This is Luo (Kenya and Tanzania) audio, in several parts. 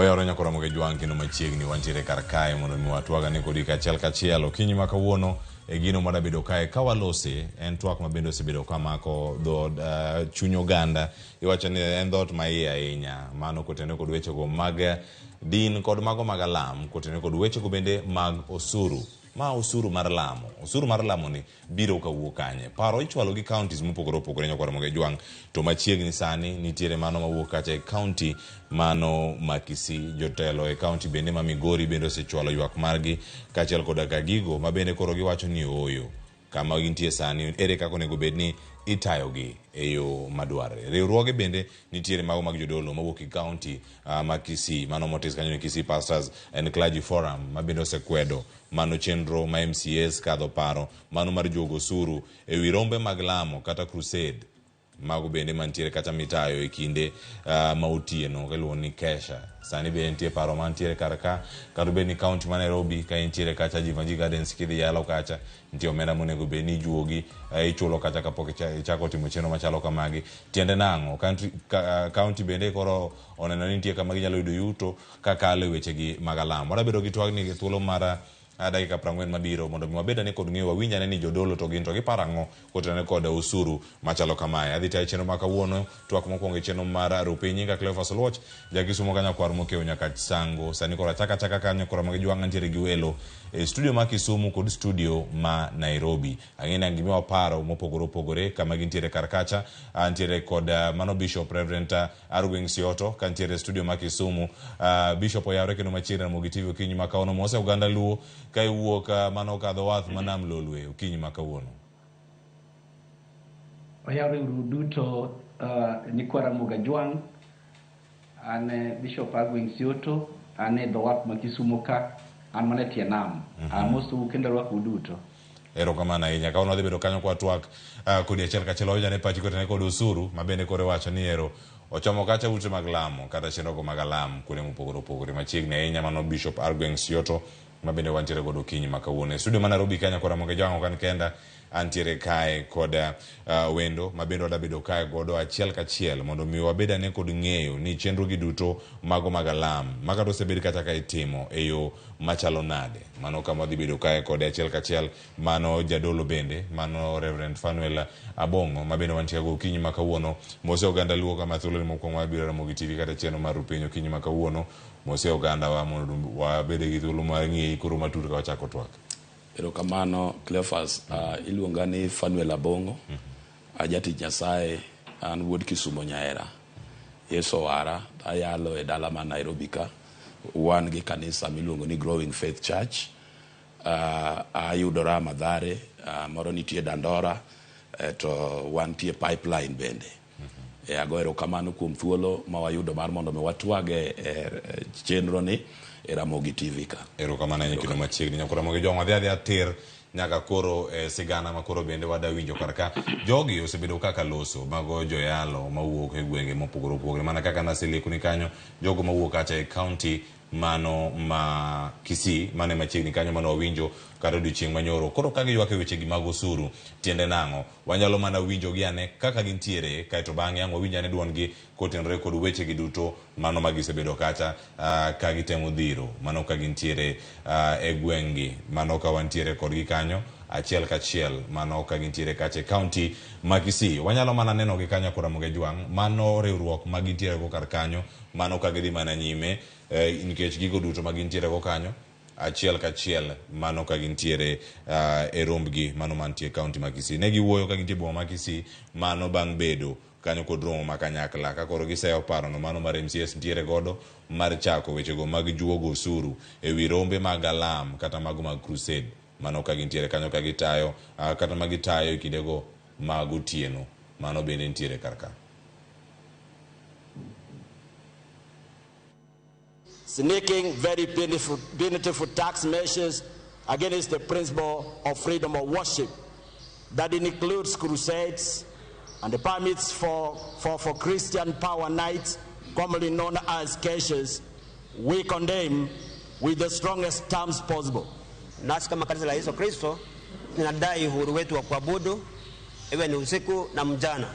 Wayaro nyakora moge juang kino machiegni wantiere kar kae mondo mi watwaga ne kodi kachiel kachiel okinyi ma kawuono e gino madabedo kae kawalose en twak mabende osebedo kamako dhod chuny oganda iwacho ni en dhot ma iye ahinya mano kotene kod wechego mag din kod mago mag alam kotene kod wechego bende mag osuru ma osuru mar Lamo. Osuru mar Lamo ni biro kawuok kanye. Paro ichwalo gi counties mopogore opogore nyakwara moge juang to machiegni sani nitiere mano mawuok kacha e county mano ma Kisii. Jotelo e county bende ma Migori bende osechwalo ywak margi kachiel koda ka gigo ma bende koro giwacho ni oyo kama gintie sani ere kaka onego bedni itayogi e yo madwarre. Riwruoge bende nitiere mago mag jodolo mawuok e county ma Kisii mano motis kanyo ni Kisii Pastors and Clergy Forum ma bende osekwedo mano chenro ma MCAs kadho paro mano mar jogo osuru e wi rombe mag Lamo kata crusade mago bende mantiere kata mitayo e kinde ma otieno kaluwo ni kesha. Sani be entie paro mantiere karaka kado be ni county ma Nairobi ka entiere kacha Jivanji Gardens kidhi yalo kacha nitie omenda monego be ni juogi ichulo kacha kapok ichako timo chenro machalo kamagi. Tiende nang'o county bende koro oneno ni nitie kama ginyalo yudo yuto kakalo e wechegi mag Lamo. Wadabedo gi twagni gi thuolo mara dakika 40 mabiro mondo mi wabeda ne kod ng'eyo wawinjane ni jodolo to gin to giparango kotene kod osuru machalo kamae. Adhi tayo chenro makawuono twak mokwongo chenro mar Rupiny ka Cleophas Oluoch jakisumo kanya kwar mokeo nyaka sango sani kora chaka kanyo kora magi juang ntiere gi welo e studio ma Kisumu kod studio ma Nairobi. Ang'ina ngimiwa paro mopogore opogore kama gintiere karkacha antiere kod mano Bishop Reverend Arugeng Sioto kantiere studio ma Kisumu. Bishop oyawre kendo machiegni Ramogi TV okinyi makawuono mose oganda luo kai wuok mano kadho wath manam lolwe okinyi makawuono. Oyawre duto ni kwara moga juang ane Bishop Arugeng Sioto ane dho wath ma Kisumu ka an mana tie nam mosu kendo rwako duto. Erokamano ahinya kawuono dhi bedo kanyo kwa twak kodi achiel kachiel ojane pachi kotene kod osuru mabende kore wacho ni ero ochomo kacha ute mag Lamo kata chenrogo mag Lamo kuonde mopogore opogore machiegni ahinya mano Bishop Arugeng Sioto mabende wantiere kod okinyi makawuono e studio ma Nairobi kanya kora moge juang kan kenda antiere kae kod wendo mabende wadabedo kae godo achiel kachiel mondo mi wabeda ne kod ng'eyo ni chenro gi duto mago mag Lamo maka to sebed kata ka itimo e yo machalo nade. Mano kama dhi bedo kae kod achiel kachiel mano jadolo bende mano Reverend Fanuel Abongo mabende wantiere go okinyi makawuono mose oganda luo kama thuolo ni mokwongo mabiro Ramogi TV kata chenro mar Rupiny okinyi makawuono mose oganda wa mondo wabede gi thuolo mar ng'eyo koro matut ka wachako twak. Erokamano Cleophas iluonga ni Fanuel Abongo ajati Nyasaye an wuod Kisumo Nyaera Yeso wara ayalo e dala ma Nairobi ka wan gi kanisa miluongo ni Growing Faith Church ayudora Madhare moro nitie Dandora to wantie Pipeline bende ago erokamano kuom thuolo ma wayudo mar mondo me watwage chenro ni Ramogi TV ka. Erokamano ahinya kendo machiegni nyakora moge juang wadhi atir nyaka koro sigana makoro bende wada winjo karka jogi osebedo kaka loso mago joyalo mawuok e gwenge mopogore opogore mana kaka naseleku ni kanyo jogo mawuok kacha e county mano ma Kisii mane machiegni kanyo mano winjo karo odiochieng' manyoro koro ka giywak e wechegi mag osuru tiende nang'o wanyalo mana winjo gi ane kaka gintiere kaeto bang'e ang' wawinj ane duond gi kotenore kod wechegi duto mano magisebedo kacha ka gitemo dhiro mano ka gintiere e gweng'gi mano ka wantiere kodgi kanyo achiel kachiel mano ka gintiere kacha e county ma Kisii. Wanyalo mana neno gi kanyo kora moge juang mano riwruok ma gintiere go kar kanyo mano ka gidhi mana nyime nikech gigo duto ma gintiere go kanyo achiel kachiel mano ka gintiere e rombgi mano mantie county ma Kisii. Ne giwuoyo ka gintie boma ma Kisii mano bang' bedo kanyo kod romo makanyakla ka koro giseyo parono mano mar MCS ntiere godo mar chako wechego mag juogo osuru e wi rombe mag Lamo kata mago mag crusade mano ka gintiere kanyo ka gitayo kata magitayo e kindego mag otieno mano bende ntiere karka. Sneaking very beautiful tax measures against the principle of freedom of worship that includes crusades and the permits for Christian power nights, commonly known as caches. We condemn with the strongest terms possible. Nasi kama kanisa la Yesu Kristo tunadai uhuru wetu wa kuabudu iwe ni usiku na mchana.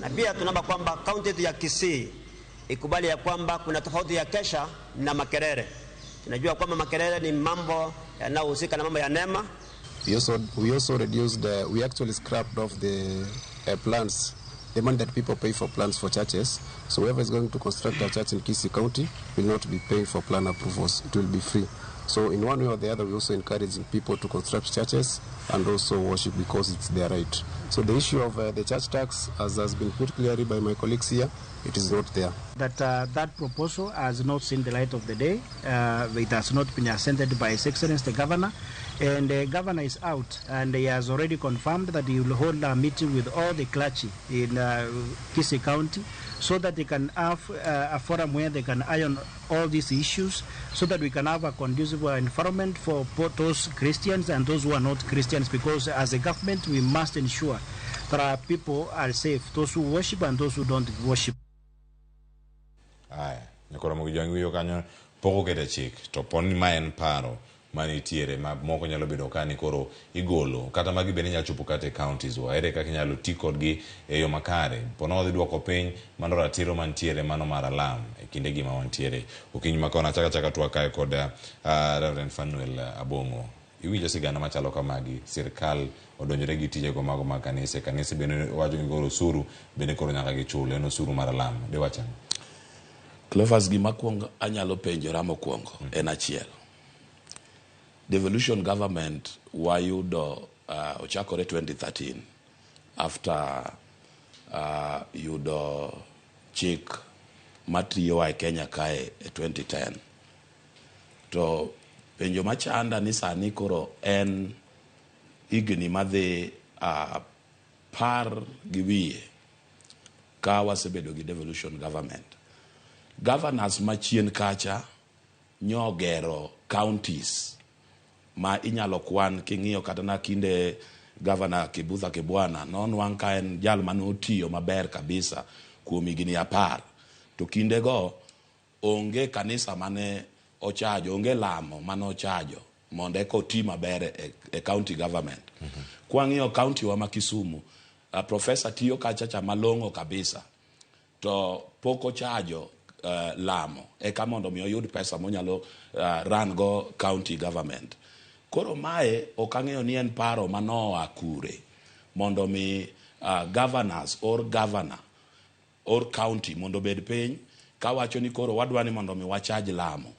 Na pia tunaomba kwamba kaunti yetu ya Kisii ikubali ya kwamba kuna tofauti ya kesha na makelele. Tunajua kwamba makelele ni mambo yanayohusika na mambo ya neema. We also reduced, we actually scrapped off the plans, the money that people pay for plans for churches. So whoever is going to construct a church in Kisii County will not be paying for plan approvals. It will be free. So in one way or the other, we also encouraging people to construct churches and also worship because it's their right. So the issue of the church tax, as has been put clearly by my colleagues here, it is not there. That proposal has not seen the light of the day. It has not been assented by His Excellency the Governor. And the Governor is out, and he has already confirmed that he will hold a meeting with all the clergy in Kisii County so that they can have a forum where they can iron all these issues so that we can have a conducive environment for both those Christians and those who are not Christians, because as a government we must ensure that our people are safe, those who worship and those who don't worship. Aye, nyakora Ramogi joangi wiyo kanyo poko kete chik to poni ma en paro mani tiere ma moko nyalo bedo kani koro igolo kata magi bende nyalo chopo kate counties wa ere kaka nyalo ti kodgi e yo makare pono odhi duoko piny mano ratiro mantiere mano mar alam e kinde gima wantiere okinyi makona chaka tuwa kae kod Reverend Fanuel Abongo. Iwinjo sigana machalo kamagi sirkal odonjore gi tije go mago mag kanise bende wacho ni goro osuru bende koro nyaka gichule en osuru mar alam de wachani Cleophas gima kwongo anyalo penjora mokwongo en achiel. Devolution government wayudo ochakore 2013 after yudo chik matiyo e Kenya kae 2010. To penjo machanda ni sani koro en higni madhi par gi wiye ka wasebedo gi devolution government. Governors machien kacha nyogero counties ma inyalo kwan king'iyo kata na kinde Governor Kibutha Kibwana nonwang' ka en jal manotiyo maber kabisa kuom higni 10 to kinde go onge kanisa mane ochajo, onge lamo mane ochajo mondo eko ti maber e county government. Kwang'iyo county wa Kisumu, professor tiyo kacha malong'o kabisa to poko chajo lamo eka mondo mi oyud pesa monyalo run go county government. Koro mae okang'eyo ni en paro manoa kure mondo mi governors or governor or county mondo bed piny kawacho ni koro wadwani mondo mi wachaj lamo.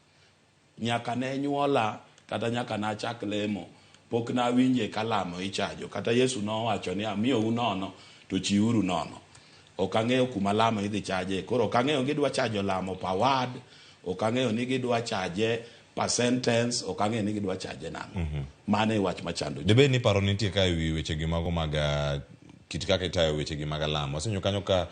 Nyaka ne nyuola kata nyaka na chak lemo pok na winje ka lamo ichajo. Kata Yesu nowacho ni amiyo unono to chiuru nono. Okang'eyo kuma lamo idhi chaje. Koro okang'eyo gidwa chajo lamo per ward, okang'eyo ni gidwa chaje per sentence, okang'eyo ni gidwa chaje nang'o. Mane wach machando. Debe ni paro nitie ka ewi weche gi mago mag kit kaka itayo weche gi mag lamo. Asenyo kanyo ka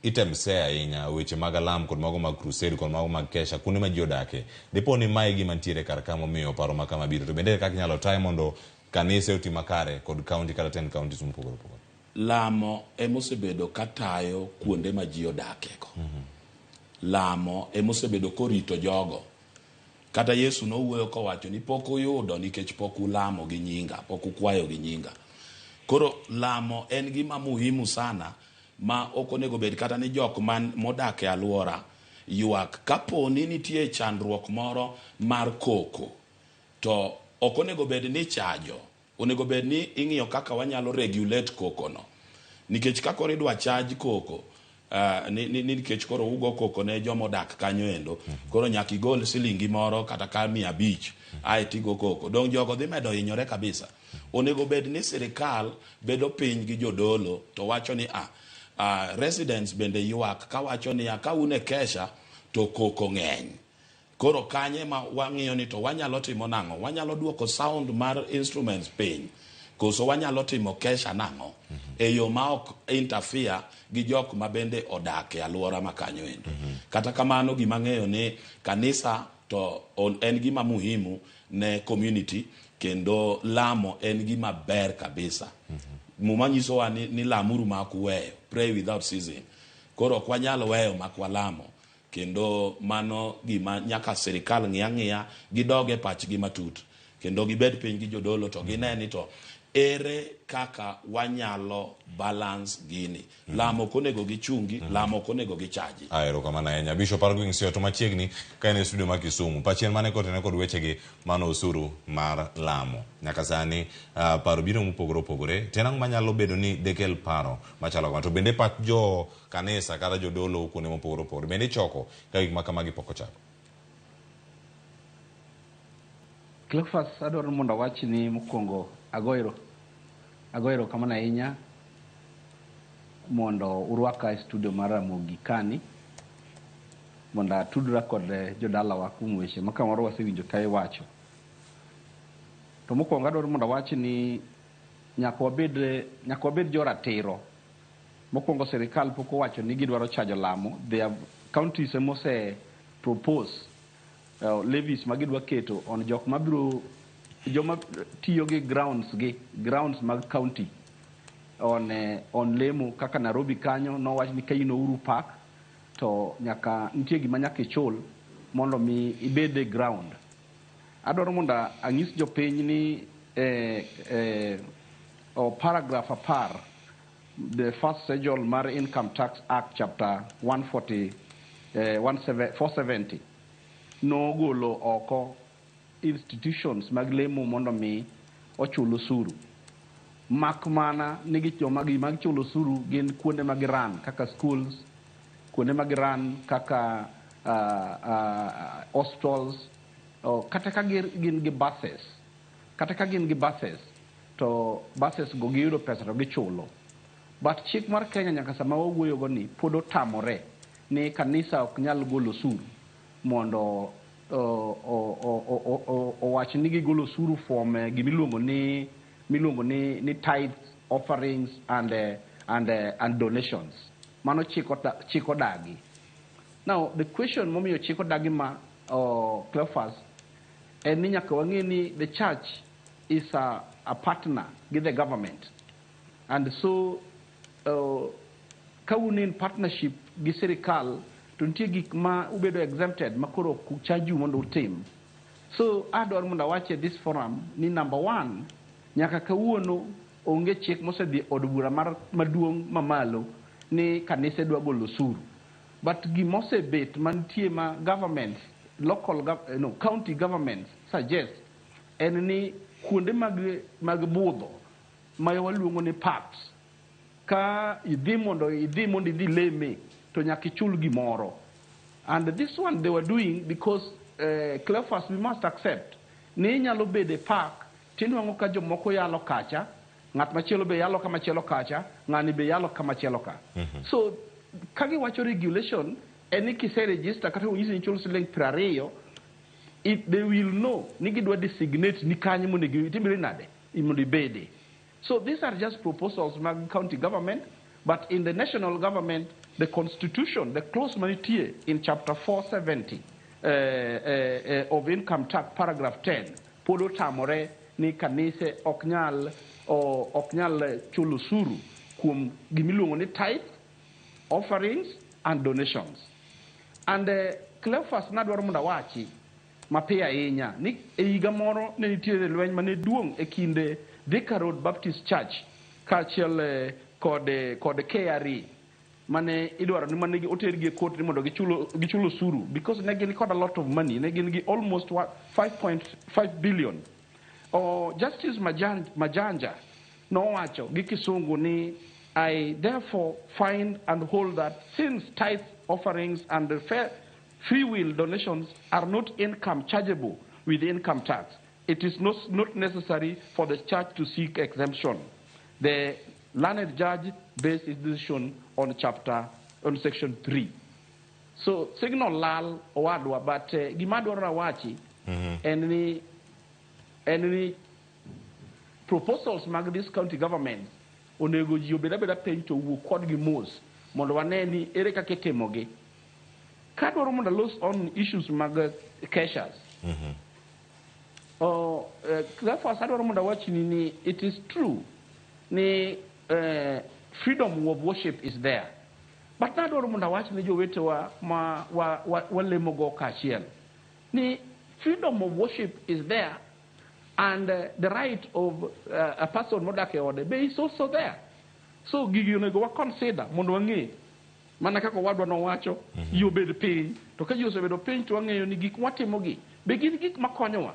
itemse ahinya weche mag alam kod mago mag crusade kod mago mag kesha kuonde ma ji odake. Dipo ni mae gima ntiere kar kama miyo paro ma kama biro to bende kaka inyalo tayo mondo kanise oti makare kod county kata 10 counties mopogore opogore. Lamo emosebedo katayo kuonde ma ji odake ko. Lamo emosebedo korito jogo. Kata Yesu nowuoyo kowacho ni pok uyudo nikech pok ulamo gi nyinga, pok ukwayo gi nyinga. Koro lamo en gima muhimu sana ma okonego bed kata ni jok man modake alwora yuak kapo ni nitie chandruok moro mar koko to okonego bed ni chajo, onego bed ni ing'iyo kaka wanyalo regulate koko no. Nikech kako ridwa charge koko nikech koro ugo koko ne jomodak kanyo endo koro nyaki gol silingi moro kata ka 500 ai tigo koko dong jogo dhi medo hinyore kabisa. Onego bed ni sirikal bedo piny gi jodolo to wacho ni residents bende yuak ka wacho ni ka une kesha to koko ng'eny. Koro kanye ma wang'iyo ni to wanyalo timo nang'o, wanyalo duoko sound mar instruments piny koso wanyalo timo kesha nang'o e yo ma ok interfere gi jok ma bende odake alwora makanyo endo. Kata kamano gima ng'eyo ni kanisa to en gima muhimu ne community kendo lamo en gima ber kabisa. Muma nyiso wa ni lamuru makuweyo, pray without ceasing. Koro kwa nyalo weyo makwalamo kendo mano gima nyaka sirikal ng'iya gidoge pach gi matut kendo gibed piny gi jodolo to gineni to ere kaka wanyalo balance gini. Lamo konego gichungi, lamo konego gichaji. Aero kama na enya Bishop Arguing sio to machiegni ka en studio ma Kisumu. Pachien mane kotene kod wechegi mano Osuru mar Lamo. Nyaka sani paro biro mopogore tenang manyalo bedo ni dekel paro machalo kama to bende pat jo kanisa kata jo dolo kuonde mopogore bende choko ka gik makamagi pok ochako. Cleophas adwaro mondo awach ni mokwongo agoero kamano ahinya mondo urwaka e studio mar Ramogi kani mondo atudra kod jodalawa kuom weche ma kamoro wasewinjo ka iwacho. To mokwongo adwaro mondo awach ni nyaka wabed joratiro. Mokwongo sirikal pok owacho ni gidwaro chajo Lamo. Their counties emose propose levies ma gidwa keto on jok mabiro joma tiyo gi grounds mag county on Lamo kaka Nairobi kanyo no wach ni kaino Uhuru Park to nyaka nitie gima nyaka ichul mondo mi ibede ground. Adwaro mondo ang'is jopiny ni paragraph 10 the first schedule mar Income Tax Act chapter 470 no golo oko institutions mag Lamo mondo mi ochul osuru. Mak mana nigi joma mag chulo osuru gin kuonde mag ran kaka schools, kuonde mag ran kaka hostels, kata ka gin gi buses. Kata ka gin gi buses to buses go giyudo pesa to gichulo. But chik mar Kenya nyaka sama wawuoyo go ni pod otamore ni kanisa ok nyal golo osuru mondo owach ni gigolo osuru from gimiluongo ni tithes, offerings and donations. Mano chiko dagi. Now the question momiyo chiko dagi ma Cleophas en ni nyaka wang'e ni the church is a partner with the government, and so ka un in partnership gi sirikal to nitie gik ma ubedo exempted makoro kuchaju mondo utim. So adwaro mondo awache this forum ni number 1 nyaka kawuono onge chik mosedhi od bura maduong' mamalo ni kanise dwa golo osuru. But gimosebet mantie ma government county governments suggest en ni kuonde mag budho ma waluongo ni parks ka idhi mondo idhi leme to nyaka ichul gimoro. And this one they were doing because Cleophas, we must accept ni nyalo bede park tinwango ka jomoko yalo kacha, ng'at machielo be yalo kama chielo kacha, ng'ani be yalo kama chielo ka. So kagi wacho regulation any kise register kata unyisi ni chul siling 20, they will know ni gidwa designate ni kanye mondo gitimre nade mondo ibede. So these are just proposals mag county government, but in the national government, the constitution, the clause manitie in chapter 470 of income tax paragraph 10, podo tamore ni kanise oknyal chulo osuru kuom gimiluongo ni tithe, offerings and donations. And Cleophas nadwaro mondo awachi mapiyo ahinya ni e higa moro ne nitiere lweny mane duong' e kinde Thika Road Baptist Church kaachiel kod KRE mane idwaro ni mane oter gi court ni mondo gichulo osuru because ne gin kod a lot of money, ne gin gi almost 5.5 billion. Justice Majanja nowacho gi Kisungu ni I therefore find and hold that since tithe, offerings and free will donations are not income chargeable with income tax, it is not necessary for the church to seek exemption. The learned judge based his decision on section 3. So signal lal owadwa, but gimadwaro na wachi any proposals mag this county government onego ji obeda piny to wuo kod gi mos mondo wane ni ere kaka itimogi. Kadwaro mondo los on issues mag cashers. Therefore, adwaro mondo awachi ni it is true ni freedom of worship is there, but nadwaro mondo awachi ni jowetewa ma walemogo kaachiel ni freedom of worship is there, And the right of a person modake ode be is also there. So gigi onego wa consider mondo wangi mana kako wadwa no wacho yo bed piny to ka yo osebedo piny to wangeyo ni gik watimogi be gin gik makonyowa.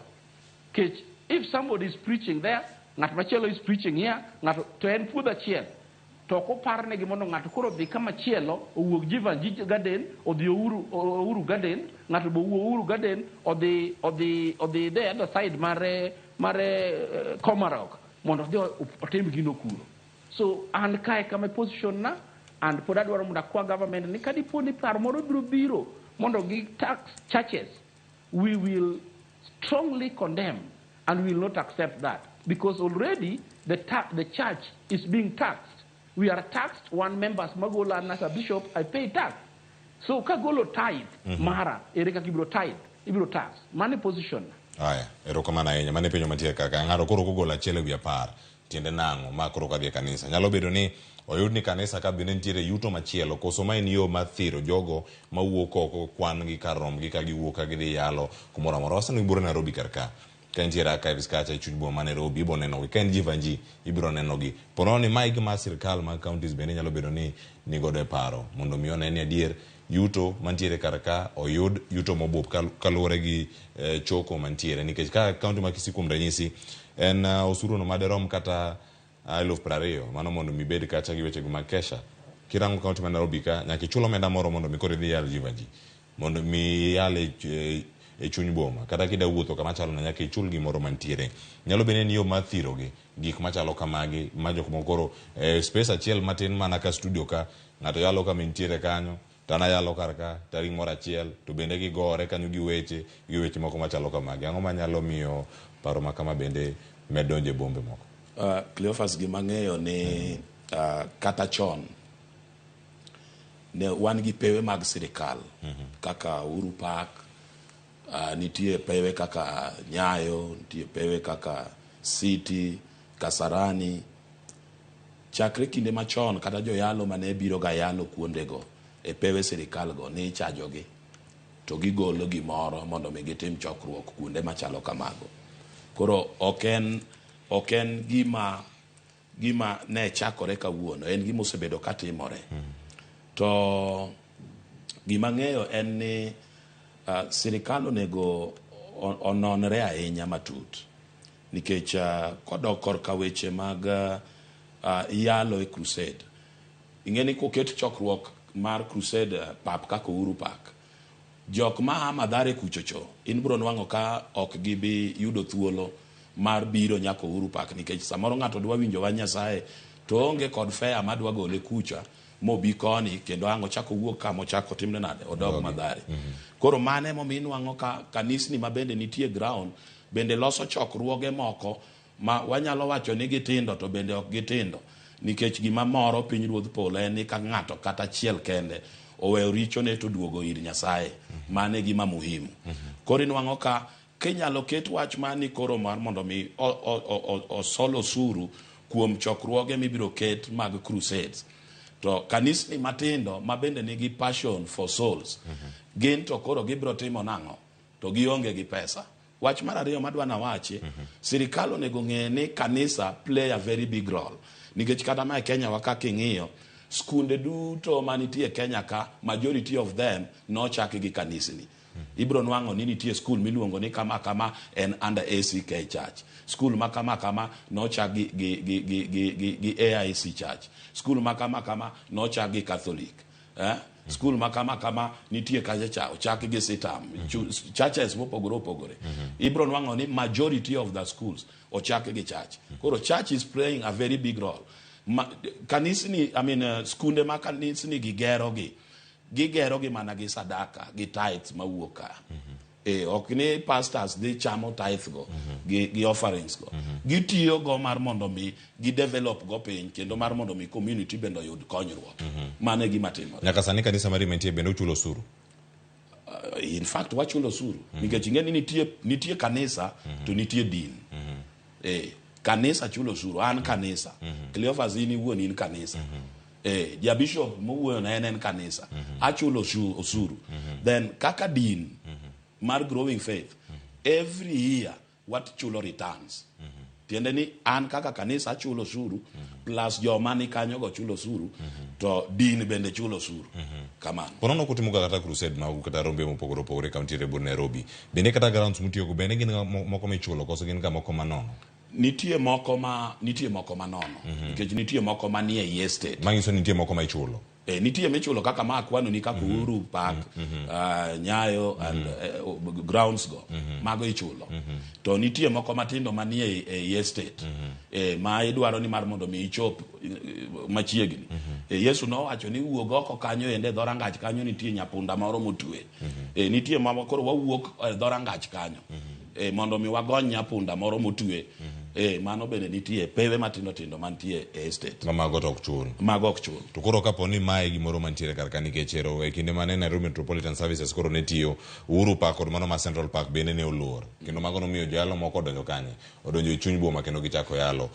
Kech if somebody is preaching there, ngat machielo is preaching here, ngat to en puodho achiel to ko parne gi mondo ngat koro dhi kama chielo owuok Jivanji Garden odhi Uhuru Garden, ngat bo Uhuru Garden odhi the other side mare Komarok mondo odhi otim gino kuro. So an kae kama position na and pod adwaro mondo akwa government ni kadipo ni par moro biro mondo gi tax churches, we will strongly condemn and we will not accept that, because already the church is being taxed. We are taxed. One member's magola as a bishop, I pay tax. So kagolo tithe mara ereka kibro tithe ibro tax money position. Aya erokamana ahinya mane penjo matie kaka ng'ato koro gogola achiel ewi 10 tiende nang'o ma koro kadhi e kanisa. Nyalo bedo ni oyud ni kanisa ka bende nitiere yuto machielo koso ma en yo mathiro jogo mawuok oko kwan gi kar romgi ka giwuok ka gidhi yalo kumoro amora. Waseno ibiro Nairobi karka ka nitiere archives kacha e chuny boma ma Nairobi ibiro nenogi, ka en Jivanji ibiro nenogi. Pono ni maigi ma sirkal mag counties bende nyalo bedo ni nigodo e paro mondo mi one ni adier yuto mantiere karka oyud yuto mobup kaluwore gi choko mantiere, nikech ka county ma Kisii kuom ranyisi en osuru no maderom kata 20,000 mano mondo mi bed kacha gi weche mag kesha. Kirango county ma Nairobi ka nyaka ichul omenda moro mondo mi koro idhi yal Jivanji mondo mi yale e chuny boma, kata kida wuotho kama chalo na nyaka ichul gimoro mantiere. Nyalo bene ni yo mathiro gi gik machalo kamagi ma jok mokoro space achiel matin mana ka studio ka ng'ato yalo kama intiere kanyo tana yalo karka taring moro achiel to bende gigore kanyo gi weche moko machalo kamagi. Ang'o manyalo miyo paro makama bende medonje bombe moko? Cleophas gima ng'eyo ni kata chon ne wan gi pewe mag sirikal kaka Uhuru Park, nitie pewe kaka Nyayo, nitie pewe kaka City, Kasarani. Chakre kinde machon kata joyalo mane biro ga yalo kuondego e pewe sirikal go ni chajogi to gigolo gimoro mondo mi gitim chokruok kuonde machalo kamago. Koro oken gima ne chakore kawuono, en gima osebedo katimore. To gima ng'eyo en ni sirikal onego ononre ahinya matut, nikech kodok korka weche mag yalo e crusade. Ing'eni koket chokruok mar crusade pap kaka Uhuru Park, jok ma Mathare kuchocho in biro nwang'o ka ok gibi yudo thuolo mar biro nyako Uhuru Park, nikech samoro ng'ato dwa winjo wa Nyasaye to onge kod fare madwa gole kucha mobi koni kendo ango chako wuok kama chako timne nade odog Mathare. Koro mane momin wango ka kanisni mabende nitie ground bende loso chokruoge moko ma wanyalo wacho ni gitindo to bende ok gitindo, nikech gima moro piny ruodh polo en ni ka ng'ato kata chiel kende oweyo richo ne to duogo ir Nyasaye, mane gima muhimu. Koro inwango ka kenyalo ket wach mani koro mar mondo mi osol osuru kuom chokruoge mibiro ket mag crusades. To kanisni matindo mabende nigi passion for souls, gin to koro gibiro timo nang'o to gionge gi pesa. Wach mar ariyo madwa na wachi, sirikal onego ng'e ni kanisa play a very big role, nikech kata ma Kenya wakaki ng'iyo skunde duto manitie Kenya ka majority of them no chaki gi kanisni. Ibro nwang'o ni nitie school miluongo ni kama en under ACK church, school ma kama no chaki gi AIC church, school ma kama no chaki Catholic, school ma kama nitie kaje chao chaki gi Sitam, churches mopogore opogore. Ibro nwang'o ni majority of the schools o chaki gi church. Koro church is playing a very big role. Kanisni, skunde ma kanisni gigero gi mana gi sadaka gi tithes mawuoka. Ok ni pastors dhi chamo tithe go gi offerings go. Gitiyo go mar mondo mi gi develop go piny kendo mar mondo mi community bendo yud konyruok. Mane gima timore. Nyaka sani kanisa mari mentie bendo chulo osuru. In fact wachulo osuru nikech ing'eni nitie kanisa to nitie din. Kanisa chulo osuru, an kanisa. Cleophas ini wuon in kanisa. Ja bishop mowuoyo na en kanisa. Achulo osuru. Then kaka din mar growing faith, every year watichulo returns. Tiende ni an kaka kanisa chulo osuru plus joma ni kanyo go chulo osuru to din bende chulo osuru. Kamano. Ponono kutimuka kata crusade ma kata rombe mopogore opogore county rebel Nairobi. Bende kata grounds mutiyo go bende gin moko michulo koso gin ka moko manono. Nitie moko ma nono. Nikech nitie moko ma nie ye state. Mangiso nitie moko ma ichulo. Nitie michulo kaka ma kwano ni kaka Uhuru Park, Nyayo and grounds go. Mago ichulo. To nitie moko matindo manie ye state. Ma idwaro ni mar mondo mi ichop machiegni. Yesu no wacho ni wuog oko kanyo ende dhorangach kanyo nitie nyapunda moro motwe. Nitie mama koro wawuok dhorangach kanyo. Mondo mi wagony nyapunda moro motwe. Mano bende nitie pewe matindo tindo mantie estate. Mago tok chul. Mago ok chul. To koro kapo ni mae gimoro mantiere karka nikechero e kinde mane Nairobi Metropolitan Services koro ne tiyo Uhuru Park kod mano ma Central Park bende ne olor. Kendo mago nomiyo jalo moko donjo kanye. Odonjo e chuny boma kendo gichako yalo.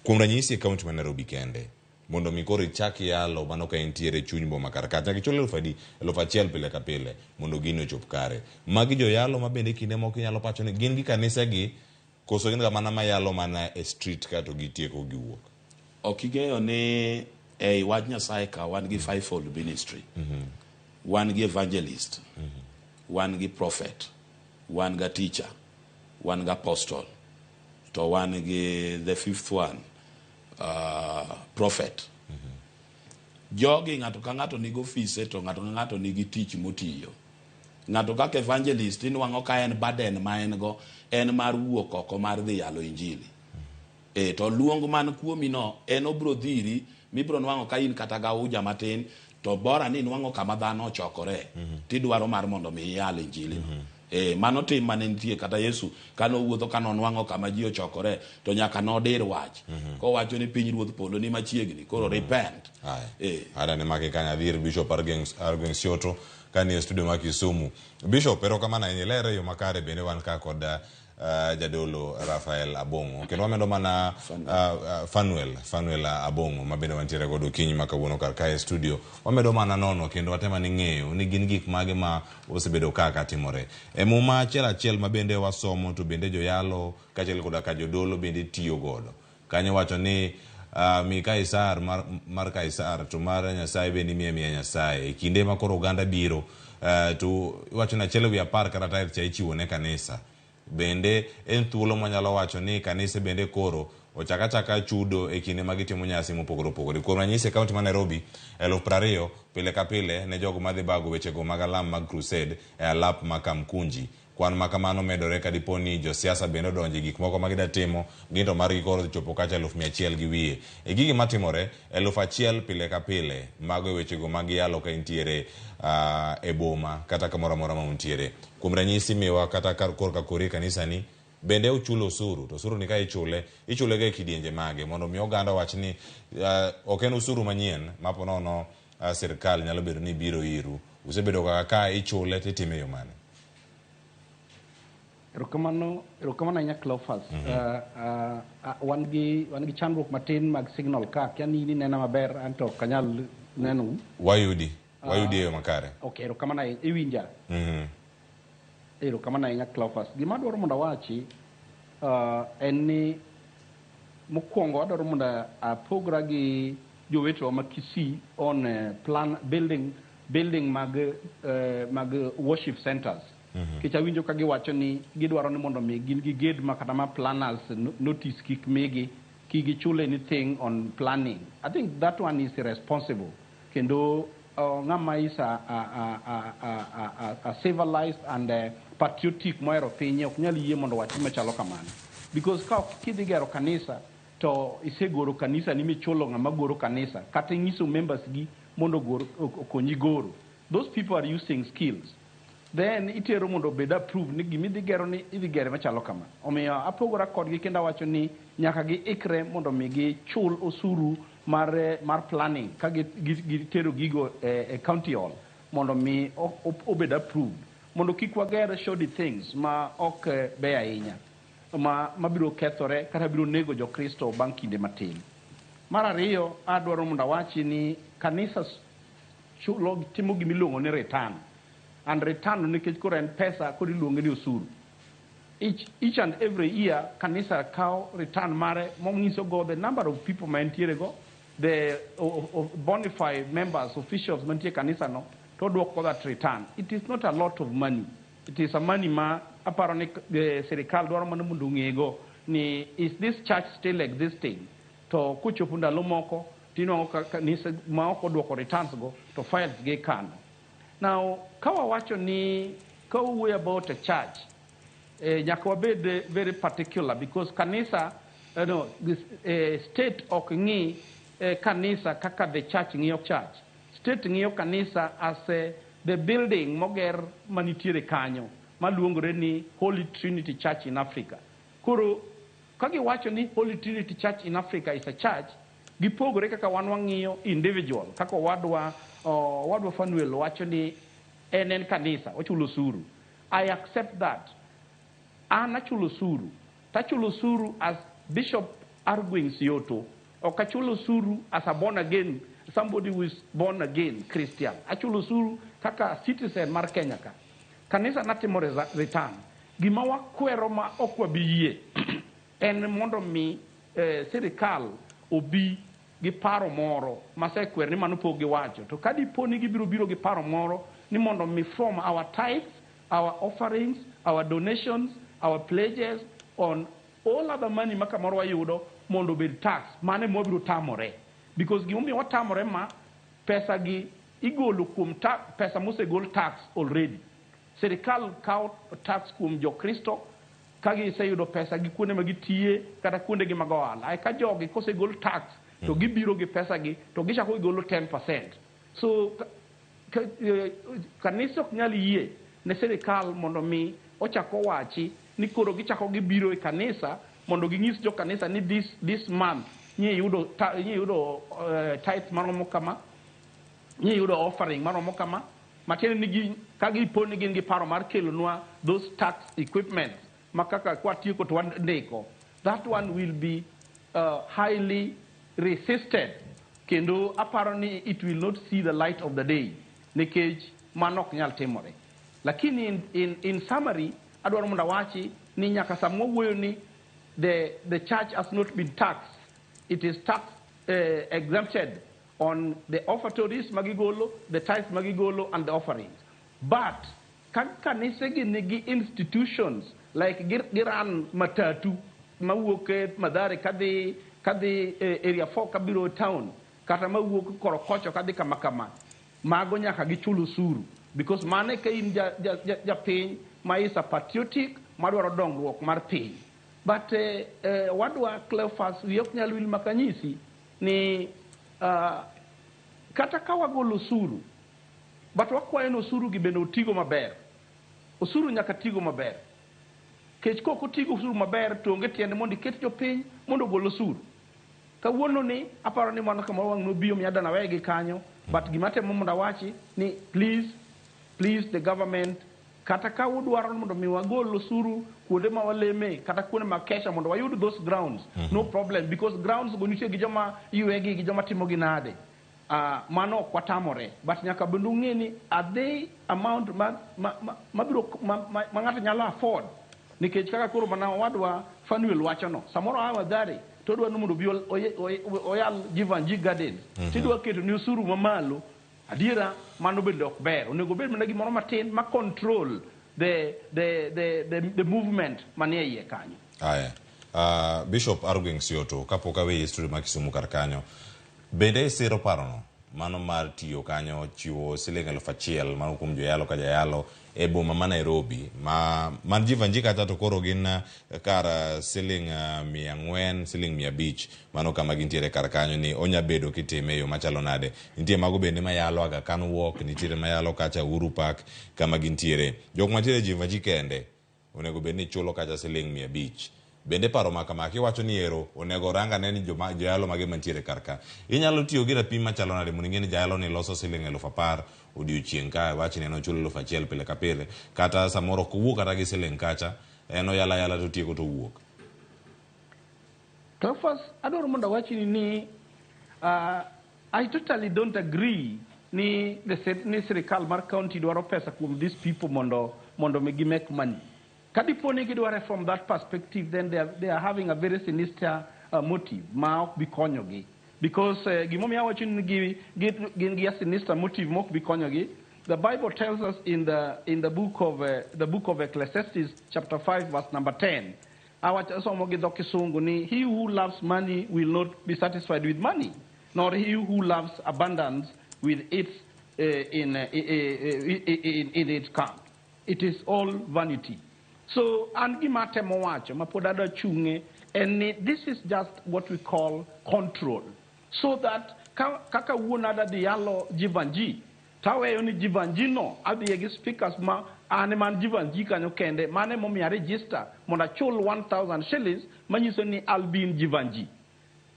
Kuom ranyisi e kaunti ma Nairobi kende. Mondo mi koro ichak yalo mano ka entiere chuny boma karka. Nyaka ichul 1,000 pile ka pile mondo gino ochop kare. Magi jo yalo ma bende kinde moko inyalo pacho ni gin gi kanisa gi koso gin ga mana mayalo mana e street ka to gitieko giwuok. Okigeyo ni wach Nyasaye ka wan gi fivefold ministry. Wan gi evangelist. Wan gi prophet. Wan ga teacher. Wan ga apostle. To wan gi the fifth one, prophet. Jogi ng'ato ka ng'ato nigi ofise to ng'ato ka ng'ato nigi tich motiyo. Ng'ato kaka evangelist inwang'o ka en burden ma en go en mar wuok oko mar dhi yalo injili. To luong man kuomi no en obro dhiri mibro nwang'o ka in kata gauja matin to bora ni nwang'o kama dhano ochokore tidwaro mar mondo mi yal injili no. Mano tim mane nitie kata Yesu kano wuotho kano nwang'o kama ji ochokore to nyaka nodir wach. Ko wacho ni piny ruodh polo ni machiegni koro repent. Ada ne make kanya dhir Bishop Argen Sioto kani studio ma Kisumu. Bishop pero kama na enyelere yo makare bende wan ka kod jadolo Rafael Abongo kendo wamedo mana Fanuel Abongo mabende wantiere godo kinyi makawuono karka studio wamedo mana nono kendo watema ni ng'eyo ni gin gik mage ma osebedo kaka timore muma achiel mabende wasomo to bende joyalo kachiel koda ka jodolo bende tiyo godo kanyo wacho ni mi Kaisar mar Kaisar to mar Nyasaye bende miya Nyasaye kinde ma koro Uganda biro to wacho na chele wi apar kata tair cha ichiwo ne kanisa bende en thuolo manyalo wacho ni kanisa bende koro ochaka chudo e kinde magitimo nyasi mopogore opogore. Kuom ranyisi kaunti ma Nairobi 20,000 pile ka pile ne jogo madhi bago wechego mag alam mag crusade e alap ma Kamkunji. Kwan makamano medore ka diponi josiasa bende odonje gik moko magida timo ginto mar gikoro chopo kacha 100,000 gi wiye. Gigi matimore 1,000 pile ka pile mago wechego mag yalo ka intiere e boma kata kamoro amora ma untiere. Kuom ranyisi miwa kata korka kori kanisa ni bende uchulo osuru to osuru ni ka ichule ga kidienje mage mondo mi oganda wach ni ok en osuru manyien mapo nono sirkal nyalo bedo ni biro iru usebedo ka ichule titime yo mane. Erokamano nya Cleophas. Wan gi chandruok matin mag signal ka kiani ni nena maber anto kanyal nenu wayudi yo makare. Okay, erokamano iwinja. Erokamano nya Cleophas. Gima dwaro mondo wachi en ni mokwongo adwaro mondo apogra gi jowetewa ma Kisii on plan building mag worship centers. Kicha winjo ka giwacho ni gidwaro ni mondo mi gin gi ged makata ma planners notice kik migi chule anything on planning. I think that one is irresponsible. Kendo ngama is a civilized and patriotic moero pinye ok nyal yie mondo wach machalo kamano. Because ka kidhi gero kanisa to isegoro kanisa ni michulo ngama goro kanisa kata nyiso members gi mondo goro okonyi goro. Those people are using skills. Then itero mondo bed approve ni gimi dhi gero ni idhi gere machalo kama. Omiyo apogora kodgi kenda wacho ni nyaka gi ikre mondo mi gi chul osuru mar planning ka gitero gigo e county hall mondo mi obed approved mondo kik wagere shoddy things ma ok be ahinya ma biro kethore kata biro nego jo Kristo bang' kinde matin. Mar ariyo adwaro mondo wachi ni kanisa chulo timo gimiluongo ni return. And return nikech koro en pesa kod iluonge ni osuru. each and every year kanisa kao return mare mongiso go the number of people mantiere go the bona fide members officials mantie kanisa no to dwoko that return. It is not a lot of money. It is a money ma aparo ni serikal dwaro mana mondo ngego ni is this church still existing to kuchopo ndalo moko tino kanisa ma ok dwoko returns go to files ge kano. Now kawa wacho ni we about a church nyaka wabed very particular because kanisa this state ok ngi kanisa kaka the church ngiyo church. State ngiyo kanisa as the building moger manitiere kanyo maluongore ni Holy Trinity Church in Africa. Koro kagi wacho ni Holy Trinity Church in Africa is a church gipogore kaka wan wangiyo individual kaka wadwa Fanuel wacho ni enen kanisa ochulo suru. I accept that. Anachulo suru. Tachulo suru as Bishop Arguing Sioto or kachulo suru as a born again, somebody who is born again Christian. Achulo suru kaka citizen mar Kenya ka. Kanisa natimo return. Gimawa kwero ma okwa biye. En mondo mi serikal obi gi paro moro ma se kwer ni manupo gi wacho. To kadi poni gi biro gi paro moro ni mondo mi from our tithes, our offerings, our donations, our pledges on all other money makamoro wayudo mondo bed tax mane mobiro tamore because gimbi watamore ma pesa gi igolo kum pesa mosegol tax already serikal kao tax kum jo Kristo kagi sayudo pesa gi kuonde ma gitie kata kuonde gi magoala ai ka jogi kosegol tax to gibiro gi pesa gi to gichako golo 10%. So kanisa ok nyal yie ne serikal mondo mi ochako wachi ni koro gichako gibiro e kanisa mondo ging'is jo kanisa ni this month ni yudo tithe maromo kama ni yudo offering maromo kama matene ni kagi poni gin gi paro mar kelo nwa those tax equipment makaka kwa tieko to ndeko that one will be highly resisted kendo aparo ni it will not see the light of the day nikech manok nyal timore lakini in summary adwaro mondo wachi ni nyaka samo wuoyo ni the church has not been taxed. It is tax exempted on the offertories magigolo, the tithes magigolo, and the offerings. But kanisa nigi institutions like giran matatu mawuoke madare kadi area 4 kabiro town kata mawuok korokocho kadi kama mago nyaka gichulo suru because mane ka in ja piny ma is a patriotic madwaro dongruok mar piny. But wadwa Cleophas yok nyal wil makanyisi ni kata ka wagolo suru but wakwayo no suru gi bende otigo maber. Osuru nyaka tigo maber. Kech koko tigo suru maber to onge tiende mondo iket jopiny mondo golo suru. Kawuono ni aparo ni mano kamoro wang' nobiyo miada na wegi kanyo but gimatemo mondo wachi ni please the government kata ka udwaro mondo mi wagol osuru kuonde ma waleme kata kuonde ma kesha mondo wayud those grounds no problem because grounds go nitie gi joma yuegi gi joma timo ginade mano ok watamore but nyaka bendu ng'eni are they amount mabiro ma ng'ato nyalo afford nikech kaka koro mana wadwa Fanuel wacho no samoro awa dhari to dwa mondo bi oyal Jivanji Gardens tidwa keto ni osuru mamalo adiera mano bende ok ber onego bed mana gimoro matin ma control the movement manie iye kanyo. Aya Bishop Arguing Sioto kapok awe history ma Kisumu kar kanyo bende siro parono mano mar tiyo kanyo chiwo siling 1,000 mano kuom joyalo ka jayalo e boma ma Nairobi man Jivanji kata to koro gin kar siling 400 siling 500 mano kama gintiere kar kanyo ni onya bedo kitime yo machalo nade nitie mago bende mayalo aga kan walk nitie mayalo kacha Uhuru Park kama gintiere jok mantiere Jivanji kende onego bed ni chulo kacha siling 500 bende paro makama kiwacho ni ero onego ranga ne ni joyalo mage mantiere karka inyalo tiyo gi rapim machalo nade mondo ing'e ni jayalo ni loso siling 10,000 odiochieng' ka wachi ne no chulo 1,000 pile ka pile kata samoro kuwuok kata gi siling kacha eno yala to tieko to wuok. To first adoro mondo wachi ni I totally don't agree ni serikal mar county dwaro pesa kuom these people mondo me make money Kadiponi kidware from that perspective, then they are having a very sinister motive. Maok bikonyogi. Because gimomi awachin gi a sinister motive mok bikonyogi. The Bible tells us in the book of Ecclesiastes, chapter 5, verse number 10. He who loves money will not be satisfied with money, nor he who loves abundance with its in its camp. It is all vanity. So, angimate mowacho mapodada chunge, and this is just what we call control. So that kaka wunada dialo jivanji, tawe yoni jivanji no, abiyegi speakers ma aneman jivanji kanyo kende, mane momi a register, mona chol 1,000 shillings, manyiso ni albin jivanji.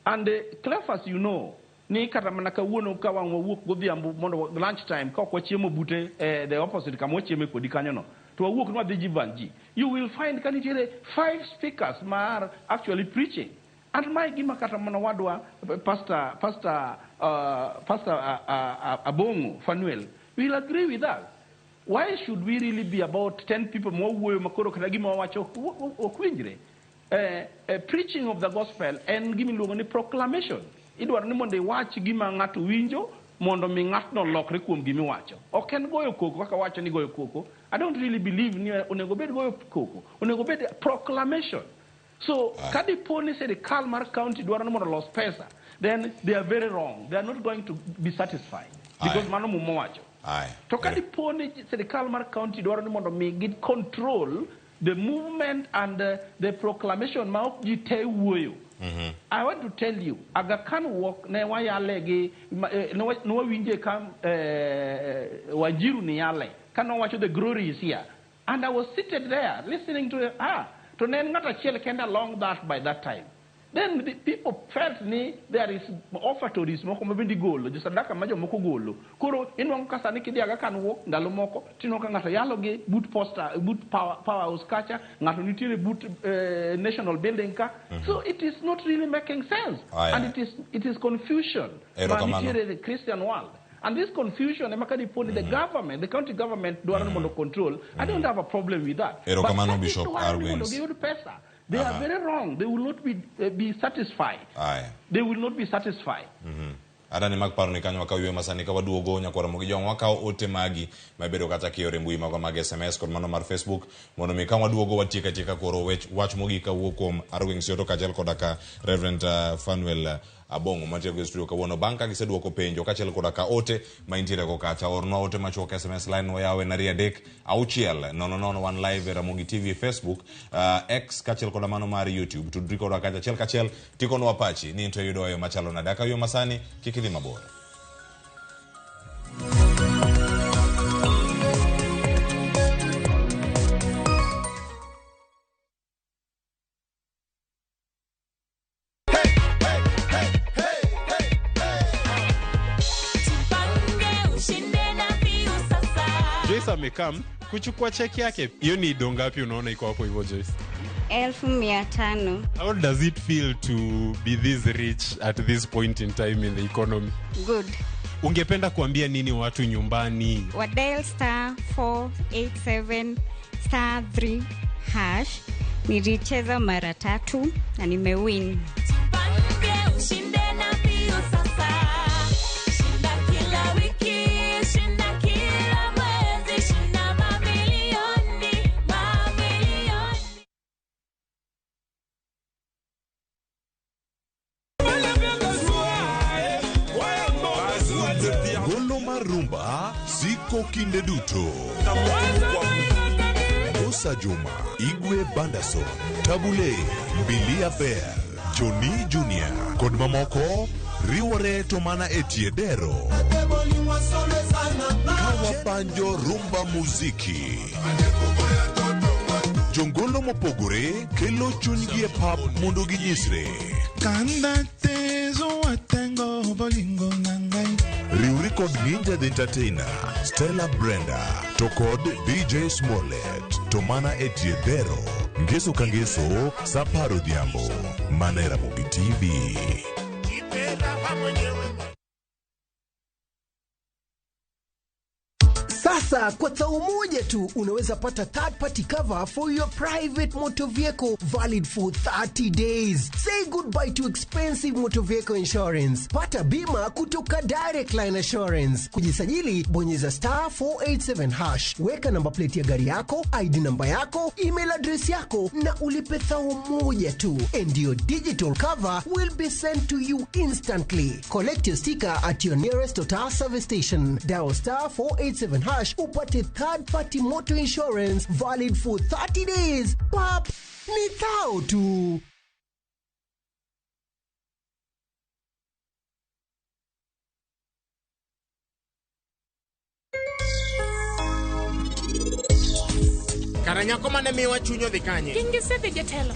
And Cleophas, you know, ni katamanaka wono kawa wuk godhiambo mondo lunchtime ka kwa chiemo bute the opposite kamo chiemo kodi kanyo no. To a work not the jivanji. You will find 5 speakers are actually preaching. And my Gimakata Wadwa, Pastor Abongo, Fanuel, will agree with us. Why should we really be about 10 people more Makoro Kragima Wacho Quindre? Preaching of the gospel and giving Lumani proclamation. It was no they watch Gimanga to winjo, Mondo Mingat no lock recum Gimi Wacho. Or can go coco, Waka watch and go coco. I don't really believe near Unegobed go coco, Unegobed proclamation. So, Kadiponi said the Kalmar County do not lost pesa. Then they are very wrong. They are not going to be satisfied because Manomu Moacho. To Kadiponi said the Kalmar County do not make it control the movement and the proclamation. I want to tell you, Aga can walk ne wayalege no winje kam wajiru ni yale. Can watch the glory is here. And I was seated there listening to to name not a chill kind along that by that time. Then the people felt there is offertories moko mabindi golo just andaka majo moko golo kuro inwa kasani kidi aga kan walk ndalo moko tinoka ngata yaloge boot poster boot powerhouse kacha ngato nitire boot national building ka. So it is not really making sense. And it is confusion manitire the Christian world. And this confusion, the government, the county government, do not control. I don't have a problem with that. But Bishop they are very wrong. They will not be satisfied. They will not be satisfied. Adani magparo kanyo kawiwe masani kawa duogo nya kwa Ramogi jong wakao ote magi mabedo kata kiore mbui mago mag SMS kod mano mar Facebook mono mi kama duogo watika tika koro wach mogi ka wukom arwing sioto kajel kodaka Reverend Fanuel Abongo matego studio ka wono banka giseduoko penjo kachel kodaka ote maintire ko kacha orno ote machoka SMS line no yawe na riadek auchiel no one live Ramogi TV Facebook X kachel koda mano mar YouTube tudriko kodaka chel kachel tiko no apachi ni into yudo ayo machalo na daka yo masani kikili mabora. Amekam kuchukua cheki yake. Hiyo ni dongapi unaona iko hapo hivyo Joyce? 1,500. How does it feel to be this rich at this point in time in the economy? Good. Ungependa kuambia nini watu nyumbani? Wa dial *487 *3#. Nilicheza mara 3 na nimewin. Rumba siko kinde duto. Osa Juma, Igwe Bandason, Tabule, Bilia Fair, Johnny Junior, kod mamoko riwore to mana etiedero. Kawa banjo rumba muziki. Jongolo mopogore kelo chunygi e pap mondo ginyisre. Kanda tezo watengo bolingo nangai. Riuri kod Ninja the Entertainer, Stella Brenda, to kod DJ Smollett, to mana etiedero. Ngeso kangeso, saparo diambo, mana Ramogi TV. Sasa kwa tao moja tu unaweza pata third party cover for your private motor vehicle valid for 30 days. Say goodbye to expensive motor vehicle insurance. Pata bima kutoka Direct Line Assurance. Kujisajili bonyeza *487#. Weka namba plate ya gari yako, ID namba yako, email address yako na ulipe thao moja tu. And your digital cover will be sent to you instantly. Collect your sticker at your nearest Total service station. Dial *487# upate third party motor insurance valid for 30 days. Pap, ni thao tu. Karanyako mane miwa chunyo dhi kanye. Kingisedhi jatelo.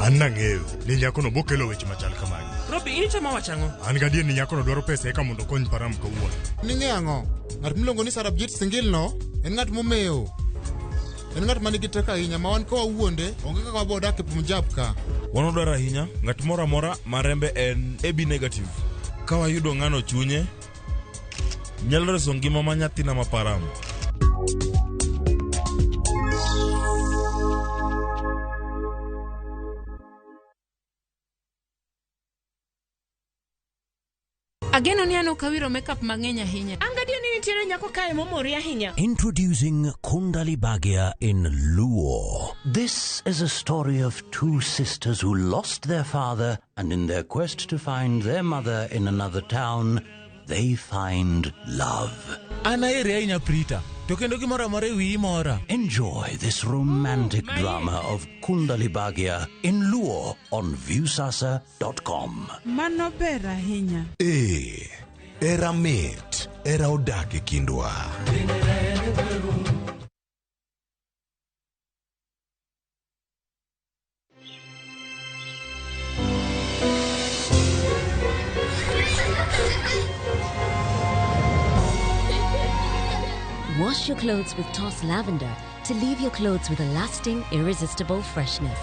An nang'eyo ni nyakono bokelo weche machal kamagi. Robi, ini chama wachango? An gadier ni nyakono dwaro pesa eka mondo kony param kawuono. Ning'e ang'o? Ng'at miluongo ni Sarabjit Singil no en ng'at momewo. En ng'at manigi teko ahinya ma wan kawawuonde onge kaka wabodak e Punjab ka. Wan odwaro ahinya ng'at moro amora ma rembe en AB negative. Ka wayudo ng'ano chunye nyalo reso ngima ma nyathina ma param. Ageno ni ano kawiro makeup mang'eny ahinya. Angadio ni nitiere nyako kae momori ahinya. Introducing Kundali Bhagia in Luo. This is a story of two sisters who lost their father, and in their quest to find their mother in another town, they find love. Anaere inya Prita. Tokendo gimora more wi mora. Enjoy this romantic drama of Kundali Bhagia in Luo on viewsasa.com. Mano ber ahinya. Era mit, era odake kindwa. Wash your clothes with Toss Lavender to leave your clothes with a lasting, irresistible freshness.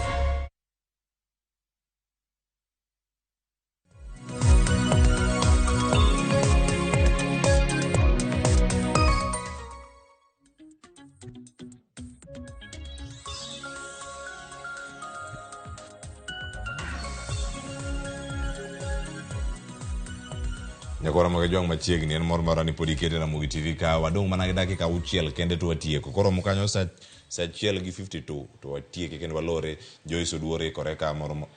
Nyakora magajwang machiegni en mor marani podi kete na Ramogi TV ka wadong mana gi dakika 6 kende to watieko. Koro mukanyo sa 1:52 to watieke kendo walore Joyce Oduore koreka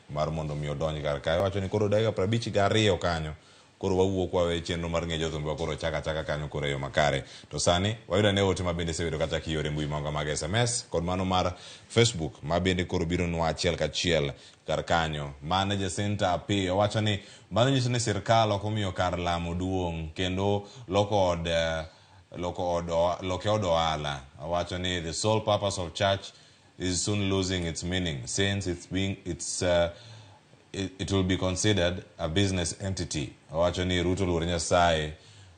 mar mondo mi odonj kar kae. Wacho ni koro dakika 52 kanyo. Koro wawuok kwa chenro mar ng'ejo thumbe koro chaka kanyo koro yo makare. To sani wayudo ne ote mabende sebedo kata kiore mbui manga mag SMS kod mano mar Facebook mabende koro biro nwa achiel kachiel kar kanyo. Manager Center api wacho ni mano nyiso ni sirkal okomiyo kar lamo duong' kendo loke od ohala. Wacho ni the sole purpose of church is soon losing its meaning since it will be considered a business entity. Wacho ni Ruto luor Nyasaye